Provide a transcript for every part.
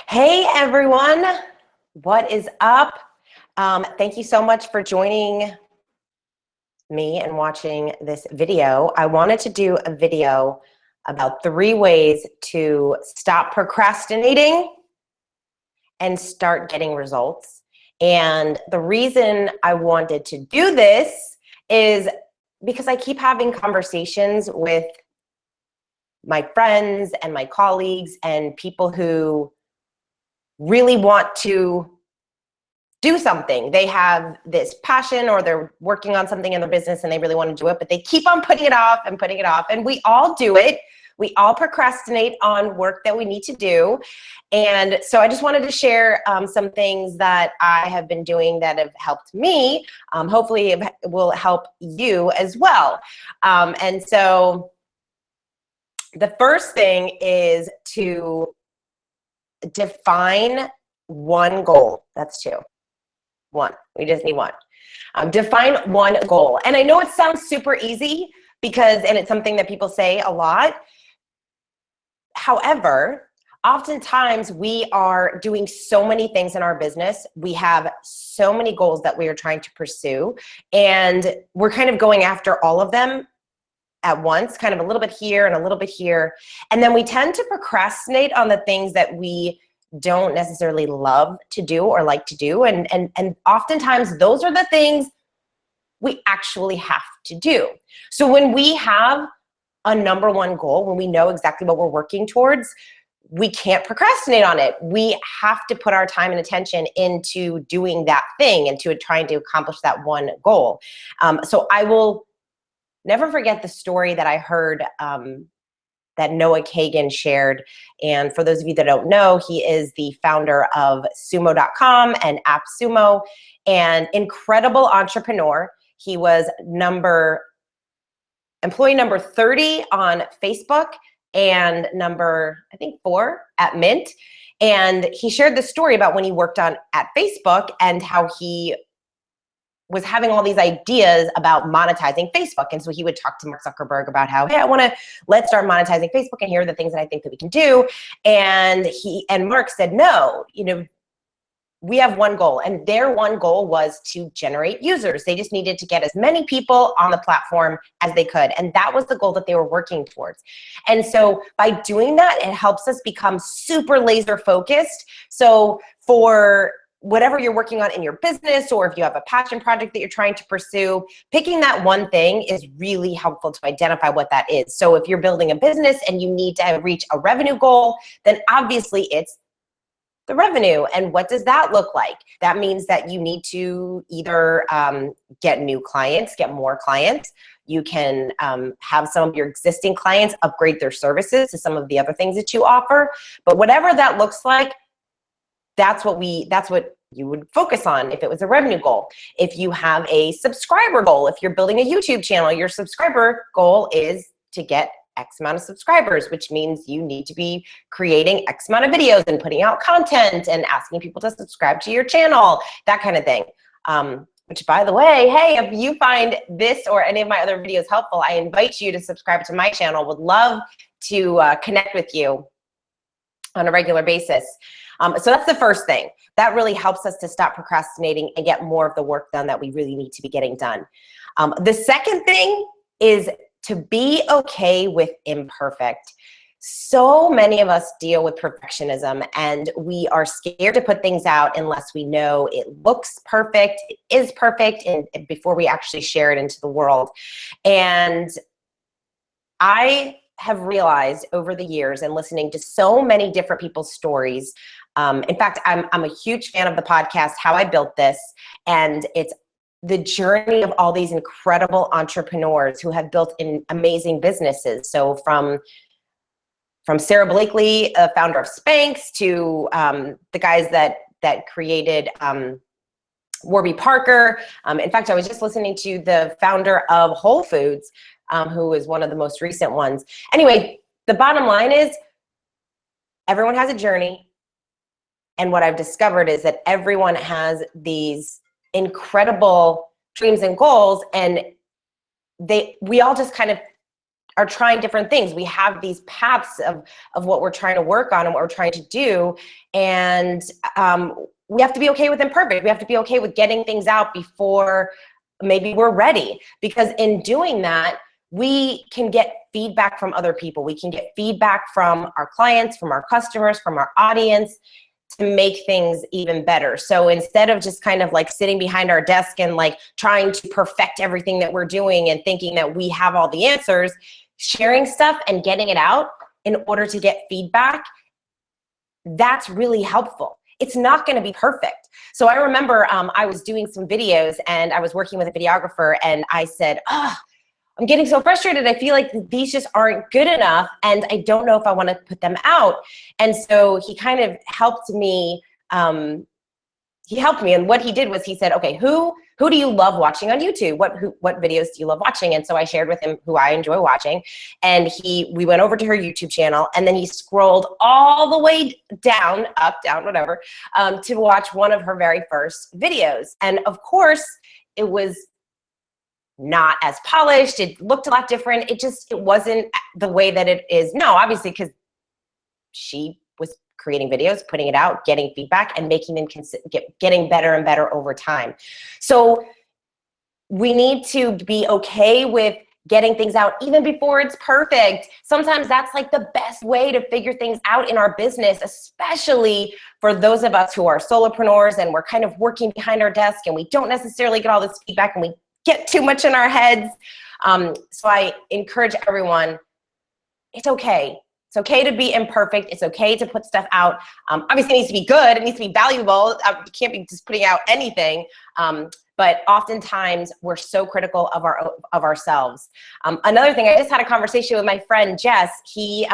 Hey everyone, what is up? Thank you so much for joining me and watching this video. I wanted to do a video about 3 ways to stop procrastinating and start getting results. And the reason I wanted to do this is because I keep having conversations with my friends and my colleagues and people who really want to do something. They have this passion or they're working on something in their business and they really want to do it, but they keep on putting it off and putting it off. And we all do it. We all procrastinate on work that we need to do. And so I just wanted to share some things that I have been doing that have helped me. Hopefully it will help you as well. And so the first thing is to define one goal. That's 2. 1. We just need 1. Define one goal. And I know it sounds super easy and it's something that people say a lot. However, oftentimes we are doing so many things in our business. We have so many goals that we are trying to pursue, and we're kind of going after all of them at once, kind of a little bit here and a little bit here. And then we tend to procrastinate on the things that we don't necessarily love to do or like to do. And oftentimes those are the things we actually have to do. So when we have a number 1 goal, when we know exactly what we're working towards, we can't procrastinate on it. We have to put our time and attention into doing that thing and to trying to accomplish that one goal. So I will never forget the story that I heard that Noah Kagan shared. And for those of you that don't know, he is the founder of sumo.com and AppSumo, and incredible entrepreneur. He was employee number 30 on Facebook and number, I think, 4 at Mint. And he shared the story about when he worked at Facebook and how he was having all these ideas about monetizing Facebook. And so he would talk to Mark Zuckerberg about how, hey, let's start monetizing Facebook, and here are the things that I think that we can do. And Mark said, no, we have one goal, and their one goal was to generate users. They just needed to get as many people on the platform as they could. And that was the goal that they were working towards. And so by doing that, it helps us become super laser focused. So for whatever you're working on in your business, or if you have a passion project that you're trying to pursue, picking that one thing is really helpful to identify what that is. So if you're building a business and you need to reach a revenue goal, then obviously it's the revenue. And what does that look like? That means that you need to either get new clients, get more clients. You can have some of your existing clients upgrade their services to some of the other things that you offer. But whatever that looks like, that's what you would focus on if it was a revenue goal. If you have a subscriber goal, if you're building a YouTube channel, your subscriber goal is to get X amount of subscribers, which means you need to be creating X amount of videos and putting out content and asking people to subscribe to your channel, that kind of thing. Which, by the way, hey, if you find this or any of my other videos helpful, I invite you to subscribe to my channel. Would love to connect with you on a regular basis. So that's the first thing. That really helps us to stop procrastinating and get more of the work done that we really need to be getting done. The second thing is to be okay with imperfect. So many of us deal with perfectionism, and we are scared to put things out unless we know it looks perfect, it is perfect, and before we actually share it into the world. And I have realized over the years and listening to so many different people's stories. In fact, I'm a huge fan of the podcast, How I Built This, and it's the journey of all these incredible entrepreneurs who have built amazing businesses. So from Sarah Blakely, founder of Spanx, to the guys that created Warby Parker. In fact, I was just listening to the founder of Whole Foods, who is one of the most recent ones. Anyway, the bottom line is everyone has a journey. And what I've discovered is that everyone has these incredible dreams and goals, and we all just kind of are trying different things. We have these paths of what we're trying to work on and what we're trying to do. And we have to be okay with imperfect. We have to be okay with getting things out before maybe we're ready. Because in doing that, we can get feedback from other people. We can get feedback from our clients, from our customers, from our audience, to make things even better. So instead of just kind of like sitting behind our desk and like trying to perfect everything that we're doing and thinking that we have all the answers, sharing stuff and getting it out in order to get feedback, that's really helpful. It's not going to be perfect. So I remember I was doing some videos and I was working with a videographer, and I said, I'm getting so frustrated. I feel like these just aren't good enough, and I don't know if I want to put them out. And so he kind of helped me. And what he did was he said, okay, who do you love watching on YouTube? What videos do you love watching? And so I shared with him who I enjoy watching, and we went over to her YouTube channel, and then he scrolled all the way down, up, down, whatever, to watch one of her very first videos. And of course, it was not as polished. It looked a lot different. It wasn't the way that it is now, obviously, because she was creating videos, putting it out, getting feedback, and making them getting better and better over time. So we need to be okay with getting things out even before it's perfect. Sometimes that's like the best way to figure things out in our business, especially for those of us who are solopreneurs and we're kind of working behind our desk and we don't necessarily get all this feedback and we get too much in our heads. So I encourage everyone, it's okay. It's okay to be imperfect. It's okay to put stuff out. Obviously, it needs to be good. It needs to be valuable. You can't be just putting out anything. But oftentimes, we're so critical of ourselves. Another thing, I just had a conversation with my friend Jess. He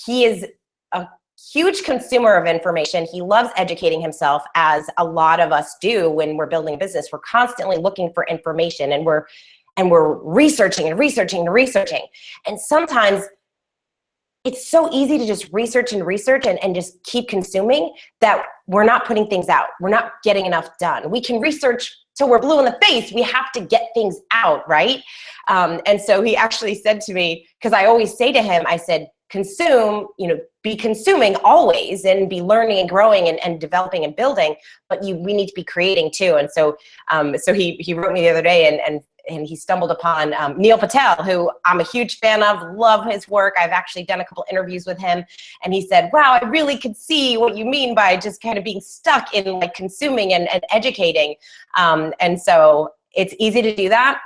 is a huge consumer of information. He loves educating himself, as a lot of us do when we're building a business. We're constantly looking for information, and we're researching and researching and researching. And sometimes it's so easy to just research and just keep consuming that we're not putting things out. We're not getting enough done. We can research till we're blue in the face. We have to get things out, right? And so he actually said to me, because I always say to him, I said, consume, be consuming always and be learning and growing and developing and building, but we need to be creating too. And so he wrote me the other day and he stumbled upon Neil Patel, who I'm a huge fan of, love his work. I've actually done a couple interviews with him, and he said, wow, I really could see what you mean by just kind of being stuck in like consuming and educating. And so it's easy to do that.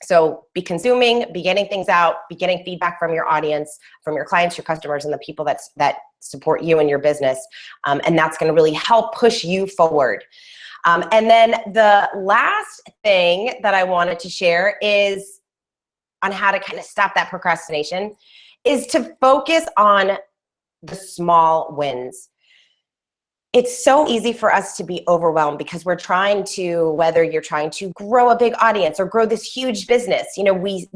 So be consuming, be getting things out, be getting feedback from your audience, from your clients, your customers, and the people that support you and your business. And that's going to really help push you forward. And then the last thing that I wanted to share is on how to kind of stop that procrastination is to focus on the small wins. It's so easy for us to be overwhelmed because we're trying to, whether you're trying to grow a big audience or grow this huge business, we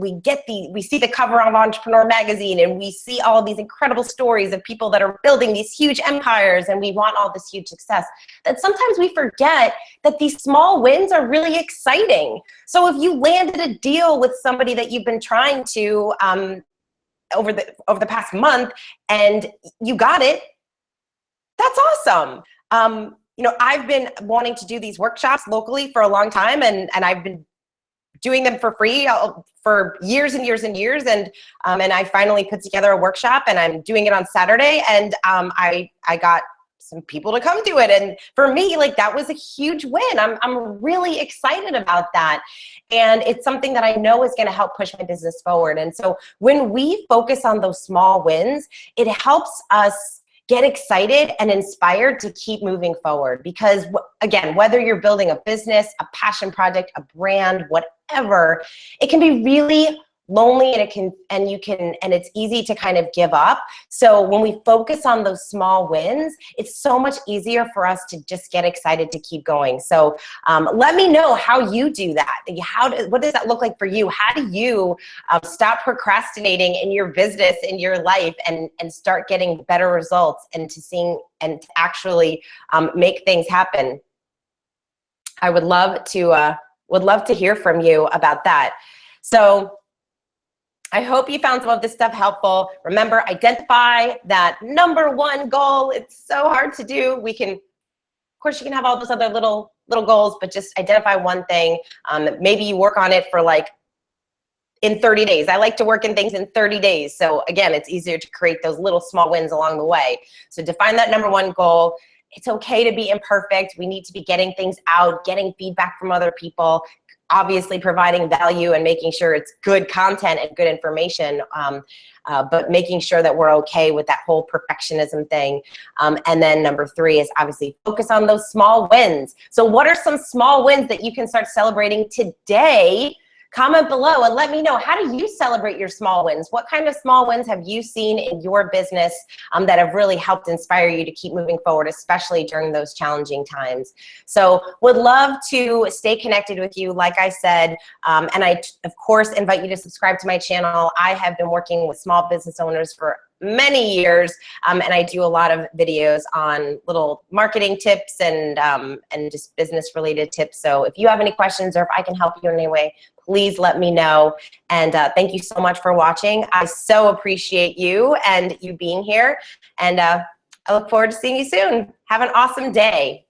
see the cover of Entrepreneur Magazine and we see all these incredible stories of people that are building these huge empires, and we want all this huge success, that sometimes we forget that these small wins are really exciting. So if you landed a deal with somebody that you've been trying to over the past month and you got it, that's awesome. I've been wanting to do these workshops locally for a long time, and I've been doing them for free for years and years and years. And I finally put together a workshop, and I'm doing it on Saturday, and I got some people to come do it. And for me, like, that was a huge win. I'm really excited about that. And it's something that I know is going to help push my business forward. And so when we focus on those small wins, it helps us get excited and inspired to keep moving forward. Because again, whether you're building a business, a passion project, a brand, whatever, it can be really lonely, and it's easy to kind of give up. So when we focus on those small wins, it's so much easier for us to just get excited to keep going. So let me know how you do that. What does that look like for you? How do you stop procrastinating in your business, in your life, and start getting better results and to actually make things happen? I would love to hear from you about that. So I hope you found some of this stuff helpful. Remember, identify that number one goal. It's so hard to do. We can, of course, you can have all those other little goals, but just identify one thing. Maybe you work on it for like in 30 days. I like to work in things in 30 days. So again, it's easier to create those little small wins along the way. So define that number one goal. It's okay to be imperfect. We need to be getting things out, getting feedback from other people, obviously providing value and making sure it's good content and good information, but making sure that we're okay with that whole perfectionism thing. And then number three is obviously focus on those small wins. So what are some small wins that you can start celebrating today? Comment below and let me know, how do you celebrate your small wins? What kind of small wins have you seen in your business that have really helped inspire you to keep moving forward, especially during those challenging times? So would love to stay connected with you, like I said, and I, of course, invite you to subscribe to my channel. I have been working with small business owners for many years, and I do a lot of videos on little marketing tips and just business related tips. So if you have any questions or if I can help you in any way, please let me know. And thank you so much for watching. I so appreciate you and you being here. And I look forward to seeing you soon. Have an awesome day.